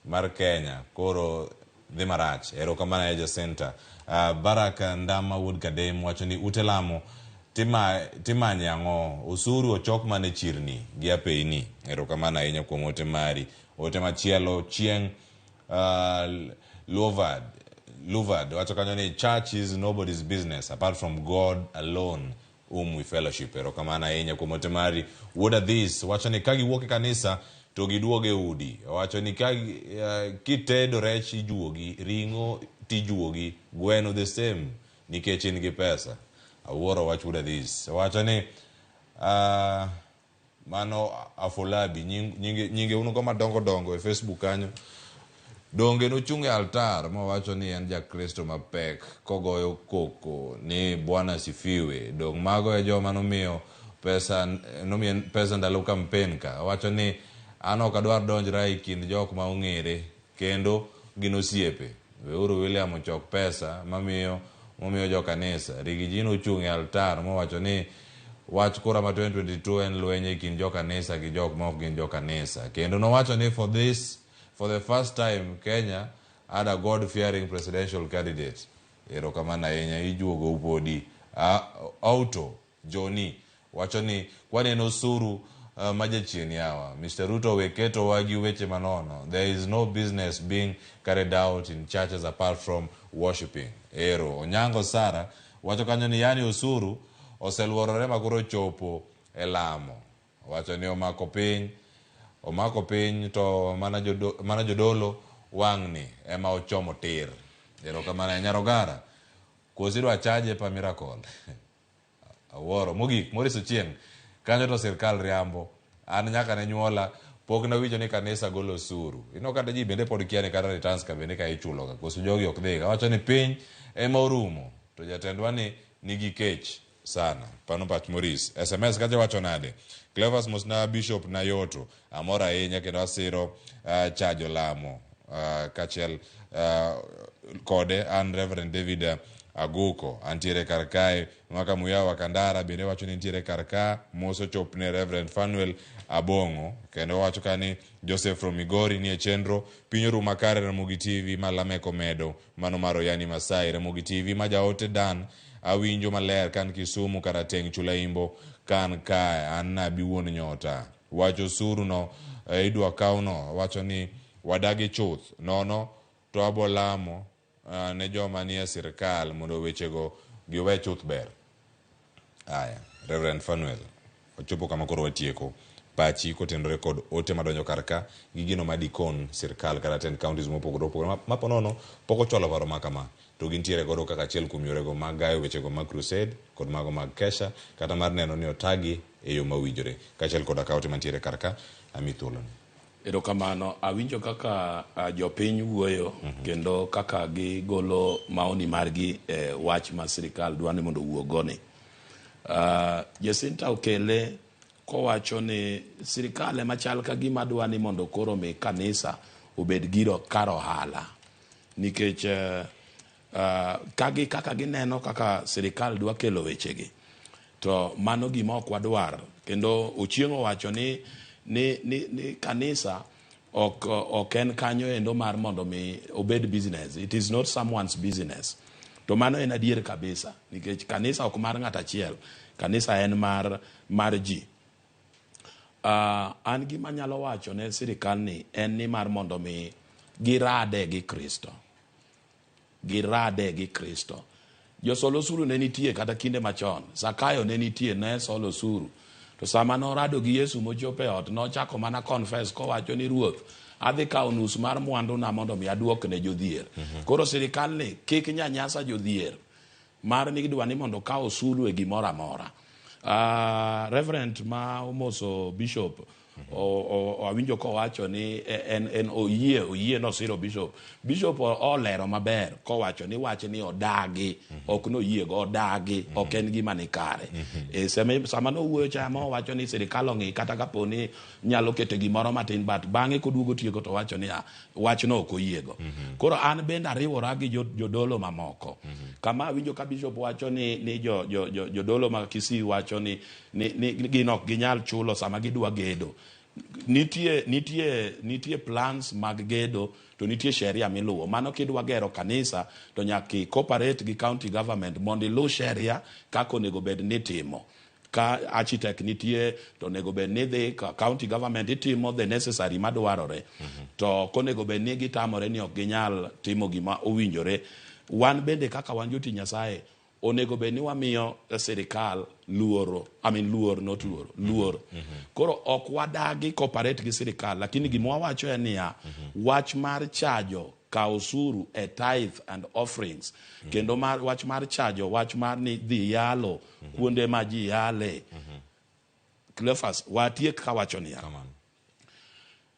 mar Kenya koro dhi marach. Erokamano Manager Center. Barak Ndama Wood Kadem wacho ni ute lamo timanye ang'o. Osuru ochok mane chirni gi apeini. Erokamano ahinya kuom ote mari. Ote machielo chieng' Luvard wacho kanyo ni church is nobody's business apart from God alone whom we fellowship. Erokamano ahinya kuom ote mari. What are these? Wacho ni kagi wuok e kanisa to giduoge udi. Wacho ni kitedo rech ijuogi, ringo tijuogi, gweno the same nikech in gi pesa. Awuoro wach what are these? Wacho ni mano Afolabi nyinge unugo madongo e Facebook kanyo. Donge nochunge altar ma wacho ni en jakristo mapek kogoyo koko ni Bwana sifiwe. Dong mago e joma nomiyo pesa ndalo campaign ka. Wacho ni ano kadwar donjra e kind jok ma ong'ere kendo gino siepe. Weuru William ochok pesa momiyo jo kanisa. Rigijino ochunge altar ma wacho ni wach kura ma 2022 en lwenye kind jo kanisa gi jok ma ok gin jo kanisa. Kendo no wacho ni for the first time Kenya had a God-fearing presidential candidate. Erokamano ahinya ijuogo upodi. Auto Joni wacho ni kwaneno Osuru majachien yawa. Mr. Ruto weketo wagi weche manono. There is no business being carried out in churches apart from worshiping. Ero, Onyango Sara, wacho kanyo ni yani Osuru, oseluorore makuro chopo e Lamo. Wacho ni omako piny to mana jodolo wang'ni ema ochomo tir. Ero kamana Nyarogara, kosidwa chaje pa miracle. Aworo, mogik, moriso chien, kanyo to sirkal riambo, an nyaka ne nyuola, pok na wicho ni kanisa golo osuru. Ino kata ji bende pod kia ni kata returns ka bende ka ichulo ka, kosu jogi ok dhiga. Wacho ni piny ema orumo, to jatendwa ni nigi kech sana. Pano Pach Moris. SMS kache wacho nade. Clevers Musna Bishop Nayoto, amora inya kendo asiro chajo Lamo, kachel kode an Reverend David Aguko, antiere karkae, mwaka muyawa Kandara, bende wacho ni antiere karka, moso chopne Reverend Fanuel Abongo, kendo wacho kani Joseph from Migori ni Chendro, pinyoru makare Ramogi TV, malame komedo, manomaro yani Masai, Ramogi TV, majaote Dan, awinjo maler kan Kisumu karateng Chulaimbo, kan kae, anna biwon nyota. Wacho Osuru no, idwa kauno, wacho ni wadagi chuth, nono, to abo Lamo, ne joma nie sirkal mondo wechego giwe chuth ber. Aya, Reverend Fanuel, ochopo kama koro watieko. Pachi kotendore kod ote madonjo karka, gigino madikon sirkal kata 10 counties mopogore. Maponono, poko cholo paro makama. To gintiere godo kaka achiel kuom yorego mag gayo wechego mag crusade, kod mago mag kesha, kata mar neno ni otagi e yo mawinjore. Kachiel kod akaote mantiere karka, amithuoloni. Erokamano, awinjo kaka jopiny wuoyo, kendo kaka gigolo maoni margi wach ma sirkal dwani mondo wuogoni. Jacinta okele kowacho ni sirkal ema chal ka gima dwani mondo koro mi kanisa obed giro kar ohala. Nikech kaka gineno kaka sirkal dwa kelo wechegi, to mano gima ok wadwar. Kendo Ochieng' wacho ni kanisa ok en kanyo endo mar mondo mi obed business. It is not someone's business. To mano en adier kabisa, nikech kanisa ok mar ng'at achiel, kanisa en mar ji. An gima nyalo wacho ne sirkal ni en ni mar mondo mi girade gi Kristo. Girade gi Kristo. Josol osuru ne nitie kata kinde machon. Zakayo ne nitie, ne solo osuru. To sama norado gi Yesu mochopo e ot, nochako mana confess kowacho ni Ruoth, adhi kawo nus mar mwandu na mondo mi aduok ne jodhier. Koro sirkal ni kik nyanyasa jodhier, mar ni gidwa ni mondo kawo osuru e gimoro amora. Reverend ma omoso Bishop awinjo kowacho ni en oyie no siro Bishop olero maber kowacho ni wach ni odagi, ok no yie go odagi, ok en gima ni kare. Sama no wuoyo chama wacho ni sirkal ong'i kata kapo ni nyalo kete gimoro matin, but bang'e koduogo tieko to wacho ni wach no ok oyiego. Koro an bende ariwora gi jodolo mamoko. Kama awinjo ka Bishop wacho ni jodolo ma Kisii wacho ni ginok ginyal chulo sama gidwa gedo. Nitie plans mag gedo, to nitie sheria miluwo. Mano kidwa gero kanisa to nyaki cooperate gi county government mondo ilu sheria kako nego bed ni timo. Ka architect nitie to nego bed ni dhi county government itimo the necessary madwarore. To konego bed ni gitamore ni ok ginyal timo gima owinjore. Wan bende kaka wan joti Nyasaye onego bed ni wamiyo sirkal luor. Koro ok wadagi cooperate gi sirkal, lakini gima wacho en niya, wach mar chajo ka osuru e tithe and offerings, kendo wach mar chajo, wach mar ni dhi yalo kuonde ma ji yale. Cleophas, watiek ka wacho niya,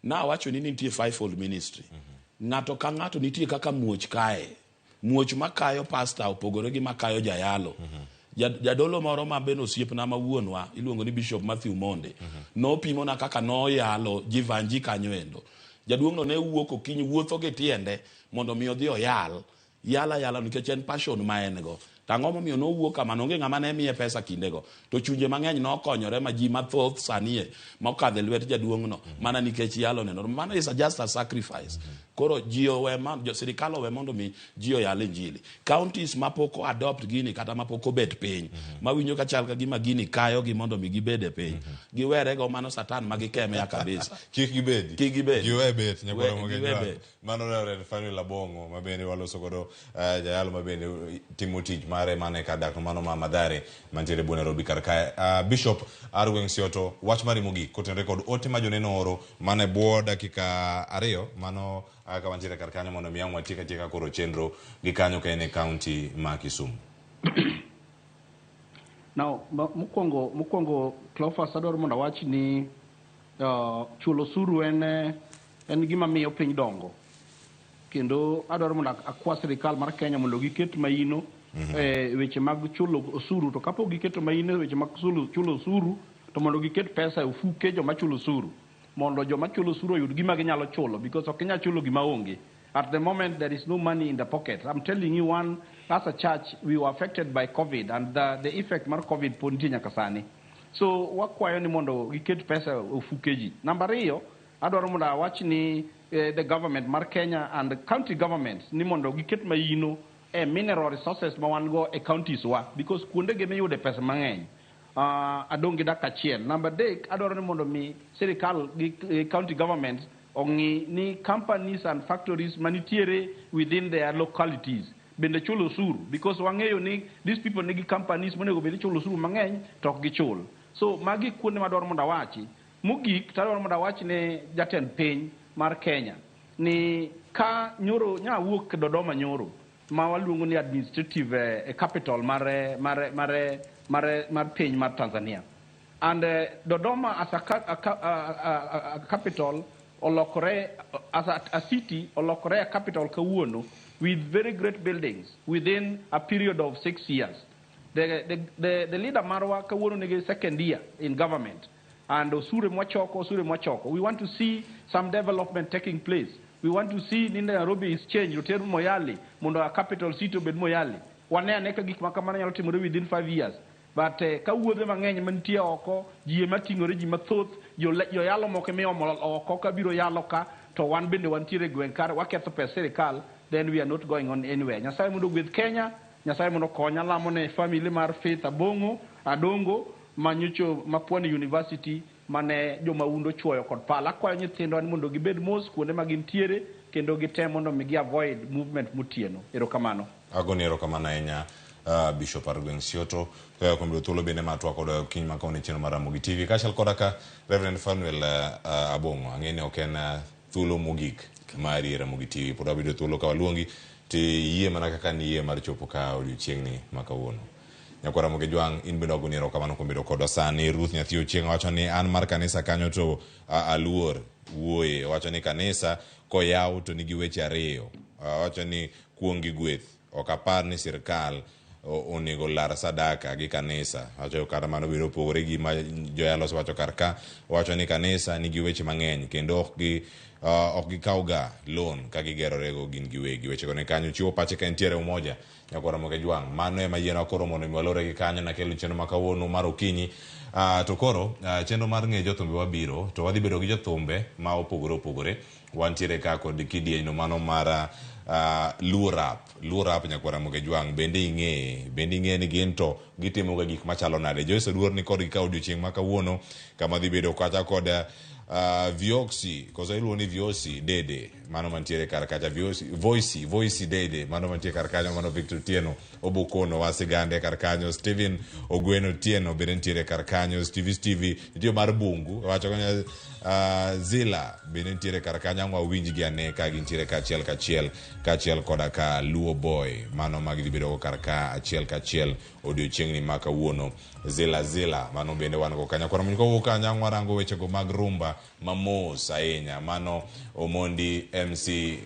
na wacho ni nitie fivefold ministry. Ng'ato ka ng'ato nitie kaka muoch kae. Muoch makayo pastor opogore gi makayo jayalo. Jadolo moro ma beno osiepna ma wuonwa iluongo ni Bishop Matthew Monde, no pimo na kaka no yalo jivanji kanyo endo. Jaduong'no ne wuok okinyi wuotho gi tiende mondo mi odhi oyal yala nikech en passion ma en go. Tang'o momiyo no wuok kama, onge ng'ama ne miye pesa kindego. To chunje mang'eny no konyore ma ji mathoth sanie mokadhe lwet jaduong'no mana nikech yalo neno. Mano is just a sacrifice. koro jio we man jo sirikal we mondo mi jio yale injili counties mapoko adopt gini kata mapoko bet piny mawinjo ka chal ka gima gini kayo gi mondo mi gibede piny giwere go mano satan magikeme ya kabisa kik gibedi giwe bet nyakoro mogejwa mano Reverend Fanny Labongo mabende waloso godo jayalo mabende timo tich mare mane kadak mano ma madhare mantiere buona Nairobi karka Bishop Arweng Sioto wach mari mogi kotenre kod ote ma joneno oro mane buo dakika ariyo mano ka mantiere karkanyo mondo miamwa tika koro chenro gi kanyo ka ene county ma Kisumu. Now mukongo Cleophas adwaro mondo awach ni chulo osuru en gima miyo piny dongo kendo adwaro mondo akwa sirikal mar Kenya mondo giket maino weche mag chulo osuru to kapo giketo maino weche mag chulo osuru to mondo giket pesa e ofuke joma chulo osuru mondo joma chulo osuru oyud gima ginyalo chulo because ok inyal chulo gima onge. At the moment there is no money in the pocket. I'm telling you as a church we were affected by COVID and the effect mar COVID ponti nyaka sani. So wakwayo ni mondo giket pesa ofuke ji. Number 2 adwaro mondo awach ni the government mar Kenya and the county governments ni mondo giket maino mineral resources ma wan go e counties wa because kuonde ge miyude pesa mang'eny. Adongi daka chiel. Number 3 adwaro ni mondo mi sirikal gi county governments ongi ni companies and factories manitiere within their localities bende chulo osuru because wang'eyo ni these people nigi companies monego bende chulo osuru mang'eny to ok gichul. So magi kuonde madwaro mondo awachi mogik tadwaro mondo awachi ne jatend piny mar Kenya ni ka nyoro nyawuok Dodoma nyoro ma waluongo ni administrative capital mar piny mar Tanzania and Dodoma as a capital olokore as a city olokore a capital kawuono with very great buildings within a period of 6 years. The leader marwa kawuono nigi second year in government and osure mwachoko we want to see some development taking place. We want to see Nairobi is changed oter Moyale mondo a capital city obed Moyale wane aneka gik makamano nyalo timore within 5 years. But kawuodhe mang'eny mantie oko ji mating'ore ji mathoth jo yalo moko miyo oko ka biro yalo ka to wan bende wantiere gweng' kar waketho pesa sirikal then we are not going on anywhere. Nyasaye mondo gwedh Kenya, Nyasaye mondo konya lamo ne family mar Faith Adongo manyocho Mapwani University mane joma undo chuoyo kod pala akwayo nyithindo ni mondo gibed mos kuonde ma gintiere kendo gitem mondo mi avoid movement mutieno. Erokamano. Agoni erokamano ahinya Bishop Arweng Sioto kwa thuolo bende matwa kod kiny makone cheno mar Ramogi TV kachal koda ka Reverend Fanuel Abongo ang'eni ok en thuolo mogik mari Ramogi TV pod wabedo thuolo ka waluongi ti yie mana kaka ni yie mar chopo ka odiochiengni makawuono. Nyakwa Ramogi Jwang in bende agoni erokamano kuom bedo kodwa sani. Ruth Nyathi Ochieng wacho ni an mar kanisa kanyo to aluor wuoye wacho ni kanisa koyaw to nigi weche ariyo wacho ni kuong gi gweth ok apar ni sirikal onego lar sadaka gi kanisa wacho kata mano biro pogore gi ma joyalo wacho karka wacho ni kanisa nigi weche mang'eny kendo ok gikawga loan ka gigerorego gin giwegi weche kone kanyo chiwo pache ka entiere umoja. Nyakwa Ramogi Jwang mano ema yieno koro mondo miwalore gi kanyo nakelo chenro makawuono mar okinyi to koro chenro mar ng'e jothumbe wabiro to wadhi bedo gi jothumbe ma opogore wantiere ka kod kidieny mano mar Luo rap Nyakwa Ramogi Jwang bende ing'e ni gin to gitimo ga gik machalo nade Joyce Oduor ni kod ka odiochieng' makawuono kama dhi bedo kacha kod Vioxi kosa iluo ni Vioxi Dede mano mantiere kar kacha Voice Dede mano mantiere kar kanyo mano Victor Tieno Obukono Wasigande kar kanyo Steven Ogweno Tieno bende ntiere kar kanyo Stevie nitiyo mar Bungu wacho kanya Zila bende ntiere kar kanyo ang'wa winj gi ane ka gintiere kachiel koda ka Luo Boy mano magidhi bedo kar ka achiel odiochieng'ni makawuono Zila mano bende wan go kanya kora mnyiko kanya ang'wa rango weche go mag rumba mamos ahinya mano Omondi MC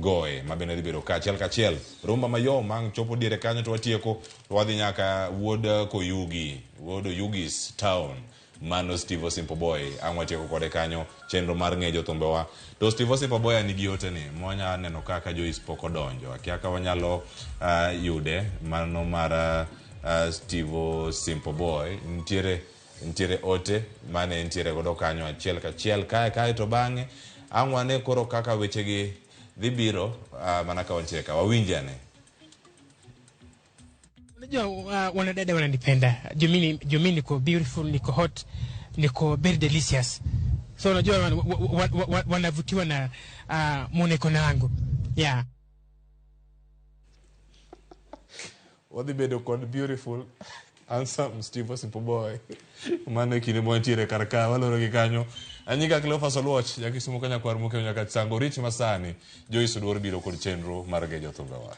Goe mabende dhi bedo kachiel rumba mayom mang chopo diere kanyo to watieko to wadhi nyaka wuod Oyugis Town mano Steve Simple Boy ang'wa tieko kode kanyo chenro mar ng'e jothumbe wa to Steve Simple Boy ni giote ni mwanya neno kaka Joyce poko donjo akia ka wanyalo yude mano mar Steve Simple Boy ntiere ote mane ntiere godo kanyo achiel kae to bang'e ang'wane koro kaka wechegi dhi biro mana ka wantie ka wawinjane. Unajua wanadada wananipenda. Jumini niko beautiful, niko hot, niko very delicious. So unajua wanavutiwa na muonekano wangu. Yeah. Wadhi bedo kod beautiful, handsome, Steve Simple Boy. Mano kine mwantiere karka, waloro gikanyo. Anyiga Cleophas Oluoch, Kisumu Kenya kwa Rumuke nyaka Tsango Rich Masani, Joyce Udwor biro kod chenro mar Gejo Thumbewa.